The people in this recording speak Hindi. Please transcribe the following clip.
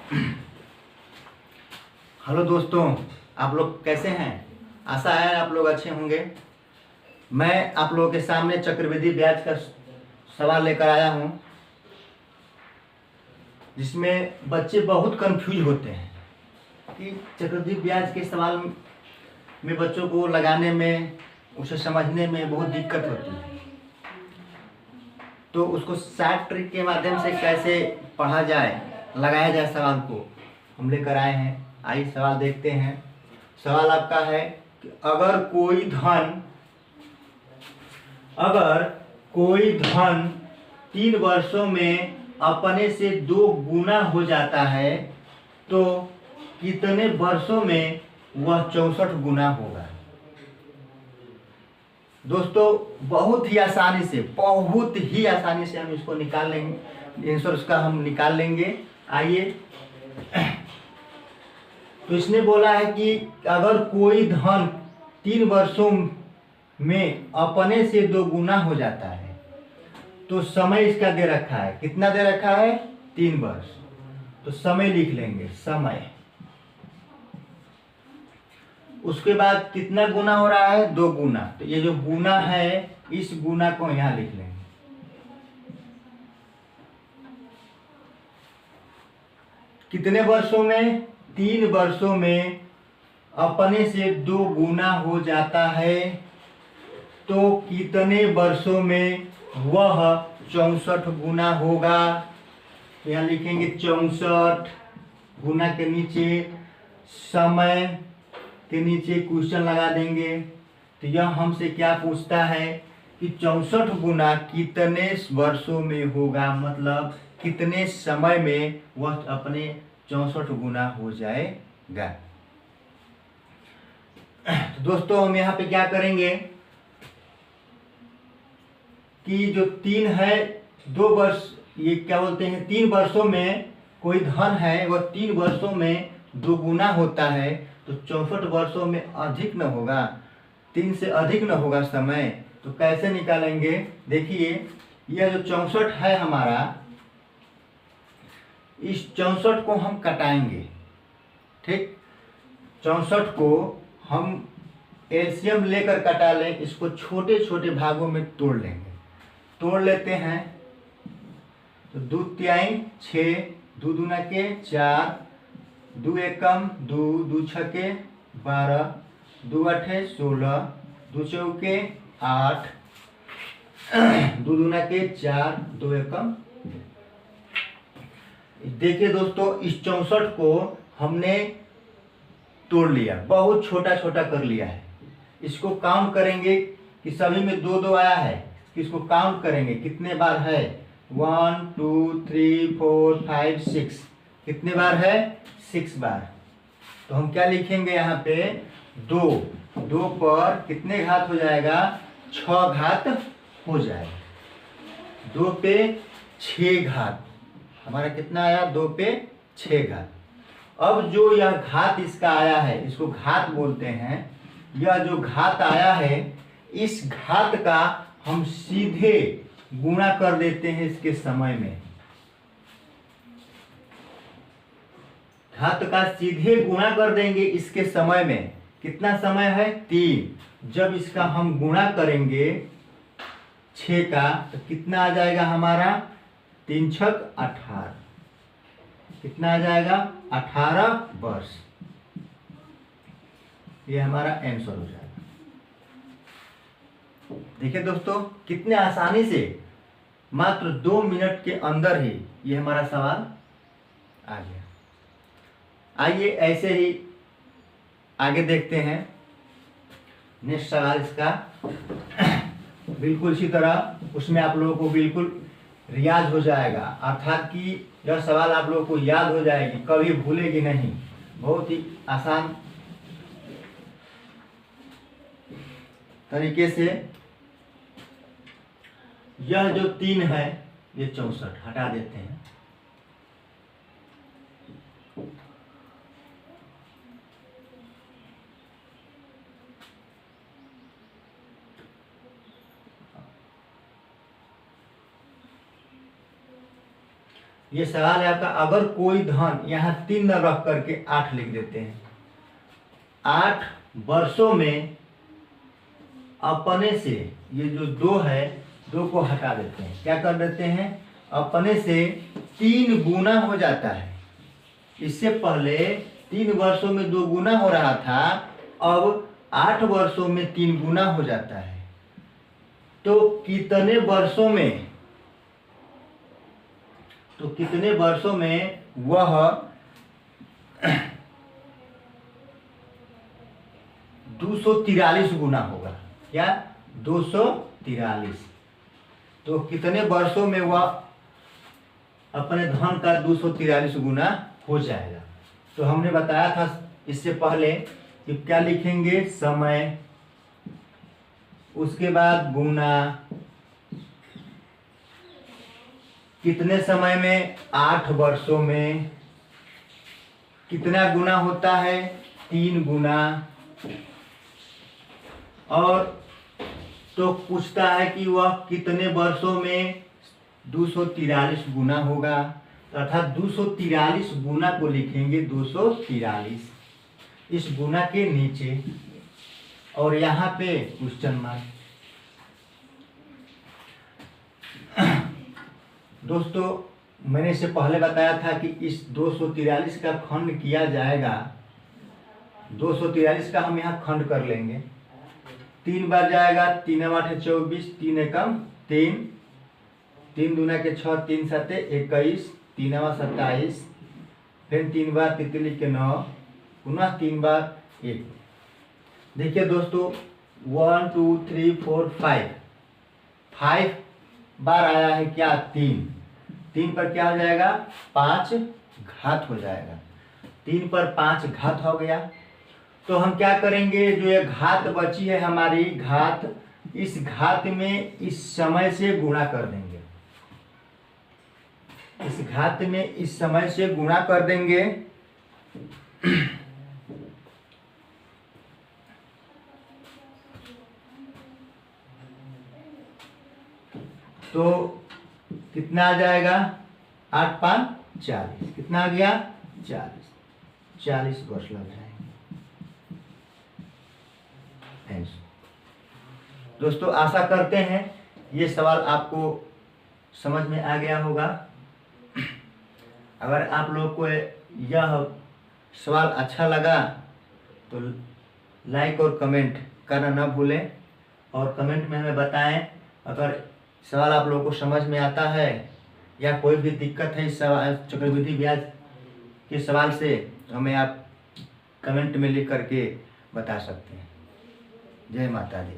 हेलो दोस्तों, आप लोग कैसे हैं। आशा है आप लोग अच्छे होंगे। मैं आप लोगों के सामने चक्रवृद्धि ब्याज का सवाल लेकर आया हूं, जिसमें बच्चे बहुत कंफ्यूज होते हैं कि चक्रवृद्धि ब्याज के सवाल में बच्चों को लगाने में, उसे समझने में बहुत दिक्कत होती है। तो उसको शॉर्ट ट्रिक के माध्यम से कैसे पढ़ा जाए, लगाया जाए सवाल को, हम लेकर आए हैं। आइए सवाल देखते हैं। सवाल आपका है कि अगर कोई धन 3 वर्षों में अपने से 2 गुना हो जाता है तो कितने वर्षों में वह 64 गुना होगा। दोस्तों, बहुत ही आसानी से हम इसको निकाल लेंगे, आंसर उसका हम निकाल लेंगे। आइए, तो इसने बोला है कि अगर कोई धन 3 वर्षों में अपने से 2 गुना हो जाता है तो समय इसका दे रखा है। कितना दे रखा है? 3 वर्ष। तो समय लिख लेंगे, समय। उसके बाद कितना गुना हो रहा है? 2 गुना। तो ये जो गुना है, इस गुना को यहां लिख लेंगे। कितने वर्षों में? 3 वर्षों में अपने से 2 गुना हो जाता है तो कितने वर्षों में वह 64 गुना होगा। यहाँ लिखेंगे 64, गुना के नीचे समय के नीचे क्वेश्चन लगा देंगे। तो यह हमसे क्या पूछता है कि 64 गुना कितने वर्षों में होगा, मतलब कितने समय में वह अपने 64 गुना हो जाएगा। तो दोस्तों, हम यहाँ पे क्या करेंगे कि जो 3 है, 2 वर्ष, ये क्या बोलते हैं, 3 वर्षों में कोई धन है, वह 3 वर्षों में 2 गुना होता है तो 64 वर्षों में अधिक न होगा, 3 से अधिक न होगा समय। तो कैसे निकालेंगे? देखिए, यह जो 64 है हमारा, इस 64 को हम कटाएंगे। ठीक, 64 को हम एलसीएम लेकर कटा लें, इसको छोटे छोटे भागों में तोड़ लेंगे। तोड़ लेते हैं तो 2 तिहाई 6, 2 दूना के 4, 2 एकम 2, 2 छके 12, 2 आठे 16, 2 चौके 8, 2 दूना के 4, 2 एकम। देखिए दोस्तों, इस 64 को हमने तोड़ लिया, बहुत छोटा छोटा कर लिया है। इसको काउंट करेंगे कि सभी में 2 2 आया है। इसको काउंट करेंगे कितने बार है। 1 2 3 4 5 6, कितने बार है? 6 बार। तो हम क्या लिखेंगे यहाँ पे? 2 2 पर कितने घात हो जाएगा? 6 घात हो जाएगा। 2 पे 6 घात, हमारा कितना आया? 2 पे 6 घात। अब जो यह घात इसका आया है, इसको घात बोलते हैं। यह जो घात आया है, इस घात का हम सीधे गुणा कर देते हैं इसके समय में। घात का सीधे गुणा कर देंगे इसके समय में। कितना समय है? 3। जब इसका हम गुणा करेंगे 6 का, तो कितना आ जाएगा हमारा? 3 छक 18। कितना आ जाएगा? 18 वर्ष। ये हमारा आंसर हो जाएगा। देखिए दोस्तों, कितने आसानी से, मात्र 2 मिनट के अंदर ही ये हमारा सवाल आ गया। आइए ऐसे ही आगे देखते हैं। नेक्स्ट सवाल इसका बिल्कुल इसी तरह, उसमें आप लोगों को बिल्कुल रियाज हो जाएगा, अर्थात कि यह सवाल आप लोगों को याद हो जाएगी, कभी भूलेगी नहीं। बहुत ही आसान तरीके से। यह जो 3 है, ये 64 हटा देते हैं। ये सवाल है आपका। अगर कोई धन यहाँ 3 न रख करके 8 लिख देते हैं, 8 वर्षों में अपने से ये जो 2 है 2 को हटा देते हैं, क्या कर देते हैं, अपने से 3 गुना हो जाता है। इससे पहले 3 वर्षों में 2 गुना हो रहा था, अब 8 वर्षों में 3 गुना हो जाता है। तो कितने वर्षों में, वह 243 गुना होगा। क्या? 243। तो कितने वर्षों में वह अपने धन का 243 गुना हो जाएगा। तो हमने बताया था इससे पहले कि क्या लिखेंगे, समय, उसके बाद गुना, कितने समय में, 8 वर्षों में, कितना गुना होता है, 3 गुना। और तो पूछता है कि वह कितने वर्षों में 243 गुना होगा, अर्थात 243 गुना को लिखेंगे 243 इस गुना के नीचे, और यहाँ पे क्वेश्चन मार्क। दोस्तों मैंने इससे पहले बताया था कि इस 243 का खंड किया जाएगा। 243 का हम यहाँ खंड कर लेंगे, 3 बार जाएगा, 3 8 24, 3 एकम 3, 3 दूना के 6, 3 7 21, 3 27, फिर 3 बार तितली के 9, पुनः 3 बार 1। देखिए दोस्तों 1 2 3 4 5 बार आया है, क्या, 3 पर क्या हो जाएगा, 5 घात हो जाएगा। 3 पर 5 घात हो गया। तो हम क्या करेंगे, जो ये घात बची है हमारी घात, इस घात में इस समय से गुणा कर देंगे, इस घात में इस समय से गुणा कर देंगे। तो कितना आ जाएगा, 8 5 40, कितना आ गया, 40 वर्ष लग जाएंगे। दोस्तों आशा करते हैं ये सवाल आपको समझ में आ गया होगा। अगर आप लोग को यह सवाल अच्छा लगा तो लाइक और कमेंट करना ना भूलें, और कमेंट में हमें बताएं अगर सवाल आप लोगों को समझ में आता है या कोई भी दिक्कत है इस सवाल चक्रवृद्धि ब्याज के सवाल से, हमें आप कमेंट में लिख करके बता सकते हैं। जय माता दी।